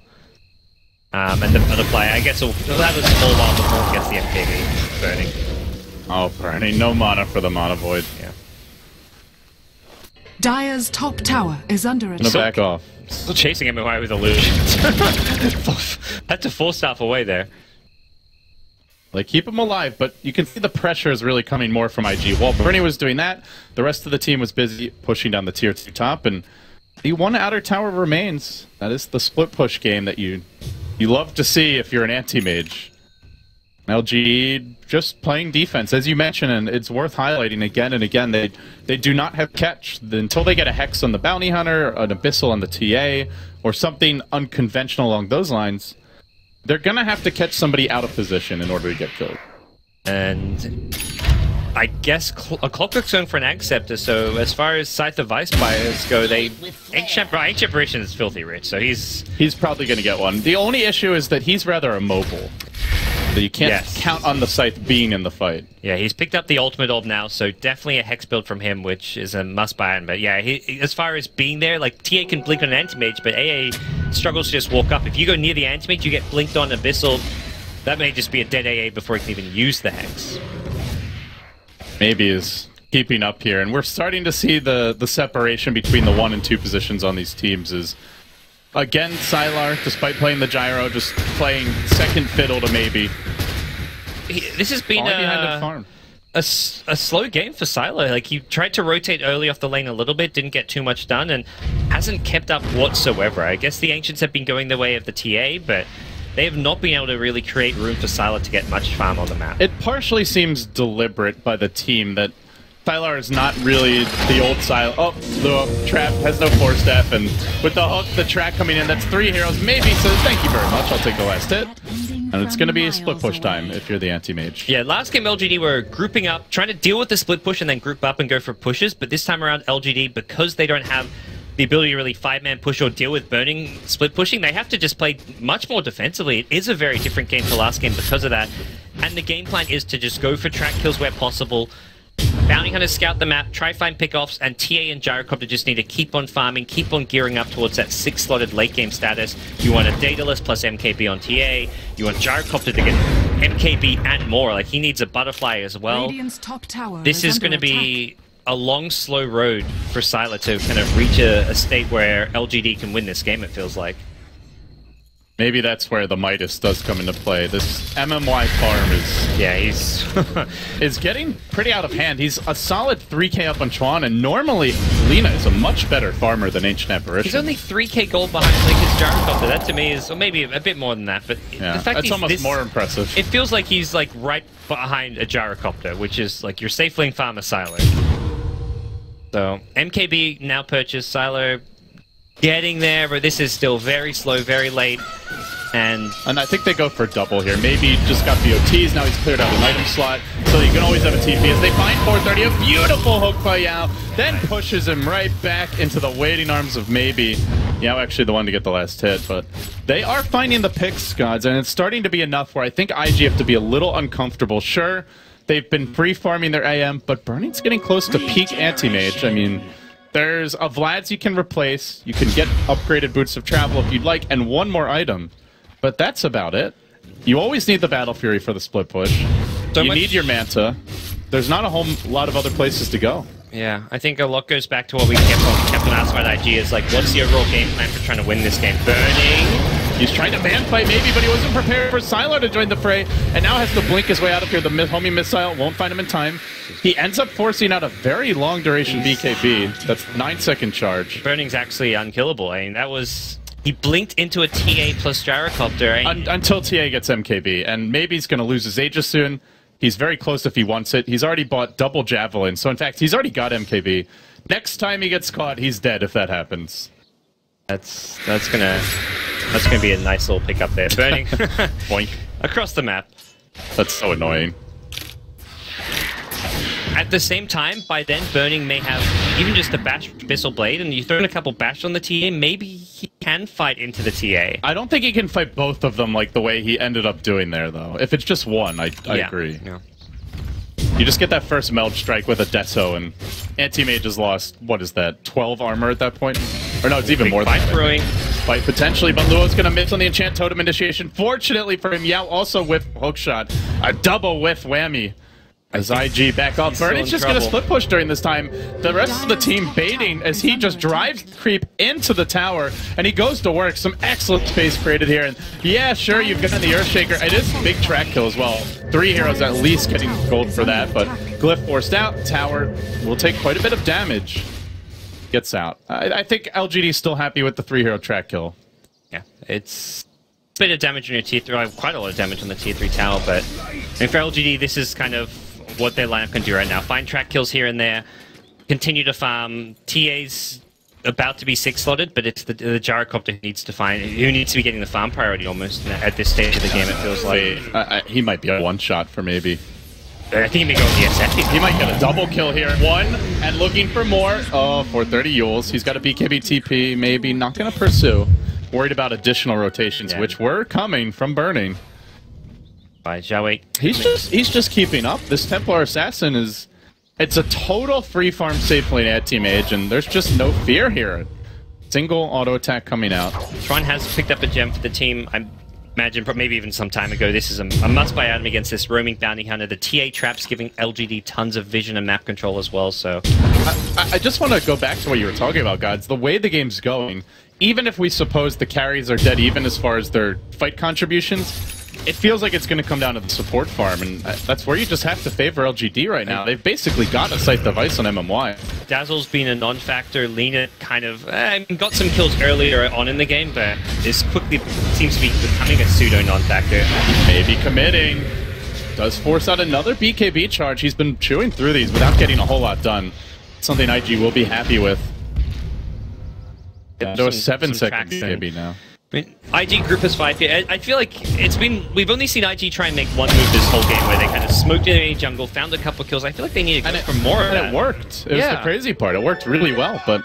Speaker 2: and the Butterfly. I guess he'll have a small while before he gets the MKB. Burning.
Speaker 1: Oh, Burning, no mana for the Mana Void.
Speaker 2: Yeah.
Speaker 3: Dire's top tower is under attack.
Speaker 1: Back off.
Speaker 2: Still chasing him away with illusions. Had to force staff away there.
Speaker 1: Like, keep him alive, but you can see the pressure is really coming more from IG. While Bernie was doing that, the rest of the team was busy pushing down the tier 2 top, and the one outer tower remains. That is the split push game that you love to see if you're an anti-mage. LG just playing defense, as you mentioned, and it's worth highlighting again and again. They do not have catch until they get a Hex on the Bounty Hunter, an Abyssal on the TA, or something unconventional along those lines. They're gonna have to catch somebody out of position in order to get killed.
Speaker 2: And I guess a Clockwork's going for an Ag Scepter, so as far as Scythe of Vice buyers go, Ancient Apparition is filthy rich, so he's
Speaker 1: probably gonna get one. The only issue is that he's rather immobile. So you can't count on the Scythe being in the fight.
Speaker 2: Yeah, he's picked up the Ultimate Orb now, so definitely a Hex build from him, which is a must-buy. But yeah, as far as being there, like, TA can blink on an Anti-Mage, but AA struggles to just walk up. If you go near the Anti-Mage, you get blinked on Abyssal. That may just be a dead AA before he can even use the Hex.
Speaker 1: Maybe is keeping up here, and we're starting to see the separation between the 1 and 2 positions on these teams is... Again, Sylar, despite playing the gyro, just playing second fiddle to maybe.
Speaker 2: This has been a slow game for Sylar. Like, he tried to rotate early off the lane a little bit, didn't get too much done, and hasn't kept up whatsoever. I guess the Ancients have been going the way of the TA, but they have not been able to really create room for Sylar to get much farm on the map.
Speaker 1: It partially seems deliberate by the team that Sylar is not really the old Sylar. Oh, the trap has no force staff, and with the hook, the track coming in, that's 3 heroes. Maybe says, thank you very much, I'll take the last hit. And it's going to be a split push time if you're the anti-mage.
Speaker 2: Yeah, last game LGD were grouping up, trying to deal with the split push and then group up and go for pushes, but this time around LGD, because they don't have the ability to really 5-man push or deal with burning split pushing, they have to just play much more defensively. It is a very different game to last game because of that. And the game plan is to just go for track kills where possible, Bounty Hunters scout the map, try find pickoffs, and TA and Gyrocopter just need to keep on farming, keep on gearing up towards that 6-slotted late game status. You want a Daedalus plus MKB on TA. You want Gyrocopter to get MKB and more. Like, he needs a butterfly as well.
Speaker 3: Radiant's top tower
Speaker 2: This is going to be a long, slow road for Sylar to kind of reach a state where LGD can win this game, it feels like.
Speaker 1: Maybe that's where the Midas does come into play. This MMY farm is...
Speaker 2: Yeah, he's...
Speaker 1: is getting pretty out of hand. He's a solid 3k up on Chuan, and normally Lina is a much better farmer than Ancient Apparition.
Speaker 2: He's only 3k gold behind Lakers Gyrocopter. That to me is, or maybe a bit more than that, but
Speaker 1: yeah,
Speaker 2: the fact
Speaker 1: that's almost more impressive.
Speaker 2: It feels like he's like right behind a Gyrocopter, which is like your safe lane farmer Sylar. So, MKB now purchased, Sylar getting there, but this is still very slow, very late. And
Speaker 1: I think they go for double here. Maybe just got BOTs, now he's cleared out an item slot, so you can always have a TP. As they find 430, a beautiful hook by Yao, then pushes him right back into the waiting arms of maybe. Yao actually the one to get the last hit, but they are finding the picks, gods, and it's starting to be enough where I think IG have to be a little uncomfortable. Sure, they've been free-farming their AM, but Burning's getting close to peak anti-mage. I mean, there's a Vlad's you can replace, you can get upgraded Boots of Travel if you'd like, and one more item. But that's about it. You always need the Battle Fury for the split push. You need your Manta. There's not a whole lot of other places to go.
Speaker 2: yeah, I think a lot goes back to what we kept on asking about IG is like, what's the overall game plan for trying to win this game? Burning.
Speaker 1: He's trying to man fight maybe, but he wasn't prepared for Sylar to join the fray, and now has to blink his way out of here. The homing missile won't find him in time. He ends up forcing out a very long duration BKB. That's 9-second charge.
Speaker 2: Burning's actually unkillable. I mean, that was... He blinked into a TA plus Gyrocopter.
Speaker 1: Until TA gets MKB, and maybe he's going to lose his Aegis soon. He's very close if he wants it. He's already bought double Javelin, so in fact, he's already got MKB. Next time he gets caught, he's dead if that happens.
Speaker 2: That's gonna be a nice little pickup there. Burning
Speaker 1: Boink.
Speaker 2: Across the map.
Speaker 1: That's so annoying.
Speaker 2: At the same time, by then, Burning may have even just a Bash Abyssal Blade, and you throw in a couple Bash on the TA, maybe he can fight into the TA.
Speaker 1: I don't think he can fight both of them like the way he ended up doing there, though. If it's just one, I agree.
Speaker 2: Yeah.
Speaker 1: You just get that first Meld Strike with a Deso, and Anti-Mage has lost, what is that, 12 armor at that point? Or no, it's even more than that.
Speaker 2: Brewing.
Speaker 1: Fight potentially, but Luo's going to miss on the Enchant Totem Initiation. Fortunately for him, Yao also whiff Hookshot. A double whiff whammy. As IG back off. Burning's just going to split push during this time. The rest of the team baiting as he just drives creep into the tower, and he goes to work. Some excellent space created here. And yeah, sure, you've got the Earthshaker. It is a big track kill as well. 3 heroes at least getting gold for that, but Glyph forced out. Tower will take quite a bit of damage. Gets out. I think LGD is still happy with the 3-hero track kill.
Speaker 2: Yeah, it's a bit of damage on your tier 3, quite a lot of damage on the tier 3 tower, but I mean, for LGD, this is kind of what their lineup can do right now. Find track kills here and there, continue to farm. TA's about to be 6-slotted, but it's the Gyrocopter who needs to be getting the farm priority almost at this stage of the game, it feels like.
Speaker 1: He might be a one-shot for maybe.
Speaker 2: I think he may go with the SF.
Speaker 1: He might get a double kill here. One, and looking for more. Oh, 430 Yules. He's got a BKB TP, maybe not going to pursue. Worried about additional rotations, which were coming from Burning.
Speaker 2: By Xiaowei.
Speaker 1: He's just keeping up. This Templar Assassin is... It's a total free farm safe lane anti-mage, and there's just no fear here. Single auto attack coming out.
Speaker 2: Tron has picked up a gem for the team. I imagine maybe even some time ago. This is a must-buy item against this roaming bounty hunter. The TA traps giving LGD tons of vision and map control as well, so...
Speaker 1: I just want to go back to what you were talking about, gods. The way the game's going, even if we suppose the carries are dead even as far as their fight contributions, it feels like it's going to come down to the support farm, and that's where you just have to favor LGD right now. They've basically got a Scythe Device on MMY.
Speaker 2: Dazzle's been a non-factor. Lina kind of got some kills earlier on in the game, but this quickly seems to be becoming a pseudo-non-factor.
Speaker 1: Maybe committing. Does force out another BKB charge. He's been chewing through these without getting a whole lot done. Something IG will be happy with. There was 7-second BKB now.
Speaker 2: I mean, IG group is 5 here. I feel like we've only seen IG try and make one move this whole game where they kind of smoked in a jungle, found a couple kills. I feel like they need to go for more of that.
Speaker 1: And it worked. It was the crazy part. It worked really well, but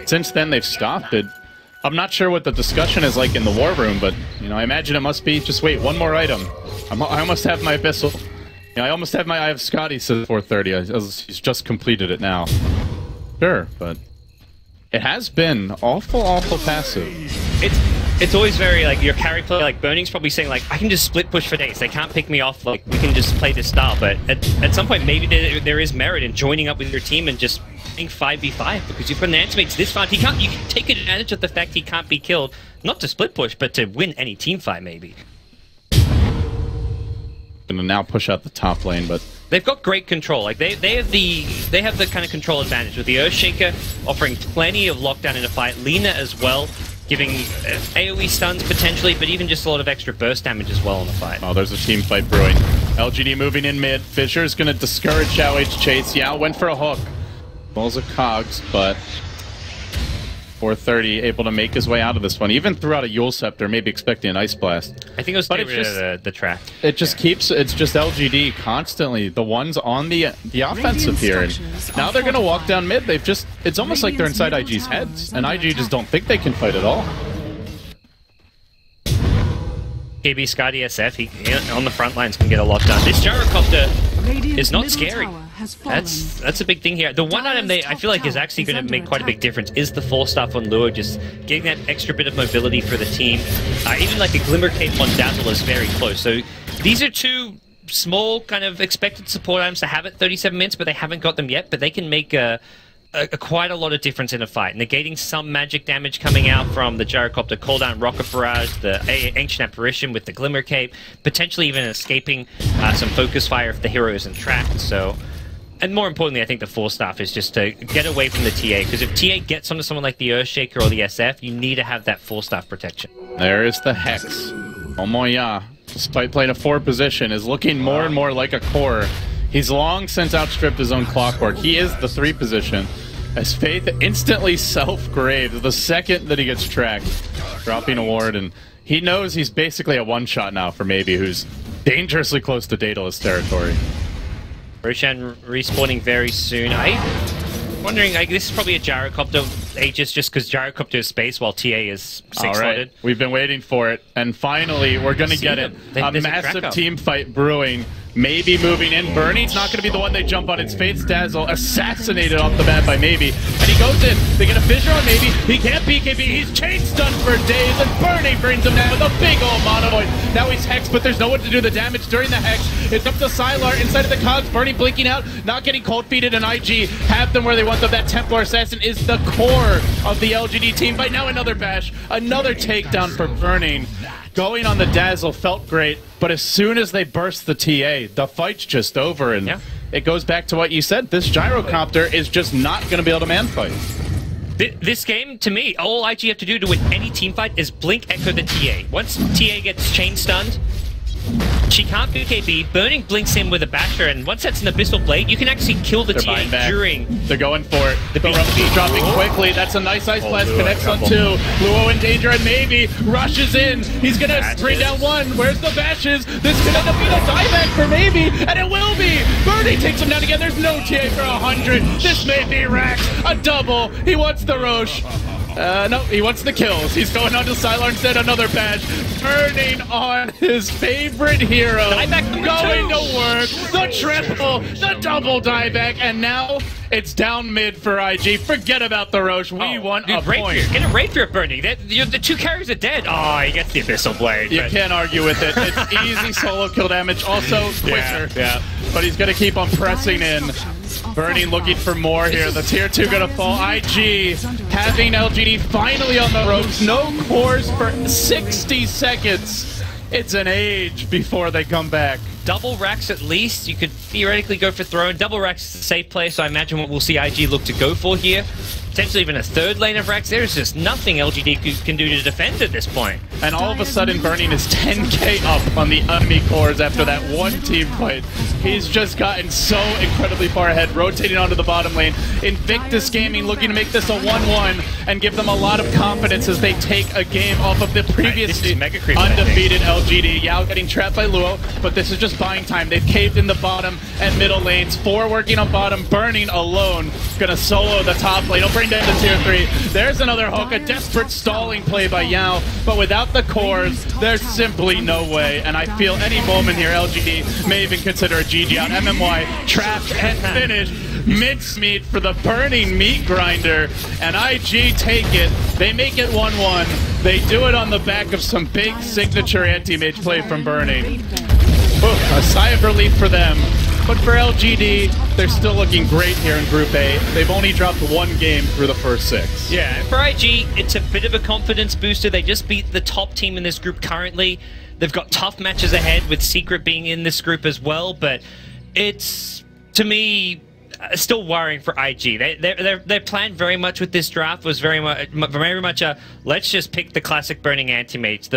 Speaker 1: since then they've stopped it. I'm not sure what the discussion is like in the war room, but I imagine it must be just wait, one more item. I almost have my Abyssal. Yeah, I almost had my Eye of Scotty, says 430. He's just completed it now. Sure, but it has been awful passive.
Speaker 2: It's always very, like, your carry play, like, Burning's probably saying, like, I can just split push for days. They can't pick me off, like, we can just play this style. But at some point, maybe there is merit in joining up with your team and just playing 5v5, because you've got an anti-mates this far. You can take advantage of the fact he can't be killed, not to split push, but to win any team fight, maybe.
Speaker 1: Gonna now push out the top lane, but
Speaker 2: they've got great control. Like they have the kind of control advantage with the Earthshaker offering plenty of lockdown in a fight. Lina as well, giving AoE stuns potentially, but even just a lot of extra burst damage as well in the fight.
Speaker 1: Oh, there's a team fight brewing. LGD moving in mid. Fisher's gonna discourage Xiaohui's chase. Yao went for a hook. Balls of cogs, but 430 able to make his way out of this one. Even threw out a Yule Scepter, maybe expecting an Ice Blast.
Speaker 2: I think it was the track.
Speaker 1: It just keeps, it's just LGD constantly, the ones on the offensive here. And now they're going to walk down mid. They've just, it's almost like they're inside IG's heads. And IG just don't think they can fight at all.
Speaker 2: KB Scotty SF, he on the front lines can get a lot done. This Gyrocopter is not scary. That's a big thing here. The one item I feel like is actually going to make quite a big difference is the 4-star on Luo, just getting that extra bit of mobility for the team. Even like a Glimmer Cape on Dazzle is very close. So these are two small kind of expected support items to have at 37 minutes, but they haven't got them yet. But they can make quite a lot of difference in a fight, negating some magic damage coming out from the Gyrocopter, cooldown Rocket Barrage, the Ancient Apparition with the Glimmer Cape, potentially even escaping some Focus Fire if the hero isn't trapped. So, and more importantly, I think the 4-star is just to get away from the TA, because if TA gets onto someone like the Earthshaker or the SF, you need to have that 4-star protection.
Speaker 1: There is the Hex. Omoya, despite playing a 4 position, is looking more and more like a core. He's long since outstripped his own Clockwork. He is the 3 position, as Faith instantly self-graves the second that he gets tracked, dropping a ward, and he knows he's basically a one-shot now for Maybe, who's dangerously close to Daedalus territory.
Speaker 2: Roshan respawning very soon. I'm wondering, this is probably a Gyrocopter Aegis just because Gyrocopter is space while TA is 6-slotted.
Speaker 1: Right. We've been waiting for it, and finally we're going to get it. A massive team fight brewing. Maybe moving in. Bernie's not going to be the one they jump on. It's Faith's Dazzle, assassinated off the bat by Maybe. And he goes in. They get a fissure on Maybe. He can't BKB. He's chain stunned for days, and Bernie brings him down with a big old monovoid. Now he's Hexed, but there's no one to do the damage during the Hex. It's up to Sylar inside of the cogs. Bernie blinking out, not getting cold feeded, and IG have them where they want them. That Templar Assassin is the core of the LGD team. By now another bash, another takedown for Burning. Going on the Dazzle felt great, but as soon as they burst the TA, the fight's just over, and it goes back to what you said. This Gyrocopter is just not going to be able to man fight.
Speaker 2: This game, to me, all IG have to do to win any team fight is blink echo the TA. Once TA gets chain stunned, she can't BKB. Burning blinks in with a basher, and once that's an Abyssal Blade, you can actually kill the TA during.
Speaker 1: They're going for it. The Rumpy's dropping quickly. That's a nice Ice Blast. Connects on 2. Luo in danger, and Maybe rushes in. He's gonna bring down 1. Where's the bashes? This could end up being a dieback for Maybe, and it will be. Bernie takes him down again. There's no TA for 100. This may be Rax. A double. He wants the Roche. No, he wants the kills. He's going on to Sylar instead, another badge. Burning on his favorite hero. Going to work. The triple, the double dieback, and now it's down mid for IG. Forget about the Roche. We want a point.
Speaker 2: Get a Rapier Burning. The 2 carries are dead. Oh, he gets the Abyssal Blade.
Speaker 1: You can't argue with it. It's easy solo kill damage. Also quicker. Yeah. But he's going to keep on pressing in. Burning looking for more here. The tier 2 gonna fall. IG having LGD finally on the ropes. No cores for 60 seconds. It's an age before they come back.
Speaker 2: Double Rax at least. You could theoretically go for throne. Double Rax is a safe play, so I imagine what we'll see IG look to go for here. Potentially even a 3rd lane of Rax. There's just nothing LGD can do to defend at this point. And
Speaker 1: all of a sudden, Burning is 10k up on the enemy cores after that one team fight. He's just gotten so incredibly far ahead, rotating onto the bottom lane. Invictus Gaming looking to make this a 1-1 and give them a lot of confidence as they take a game off of the previously undefeated LGD. Yao getting trapped by Luo, but this is just buying time. They've caved in the bottom and middle lanes. 4 working on bottom, Burning alone. Gonna solo the top lane. He'll bring down the tier 3. There's another hook. A desperate stalling play by Yao. But without the cores, there's simply no way. And I feel any moment here, LGD may even consider a GG out. MMY trapped and finished. Mincemeat for the burning meat grinder. And IG take it. They make it 1-1. They do it on the back of some big signature anti-mage play from Burning. Ooh, a sigh of relief for them. But for LGD, they're still looking great here in Group A. They've only dropped one game through the first 6.
Speaker 2: Yeah, and for IG, it's a bit of a confidence booster. They just beat the top team in this group currently. They've got tough matches ahead, with Secret being in this group as well, but it's, to me, still worrying for IG. Their plan very much with this draft was very much a, let's just pick the classic Burning anti-mates.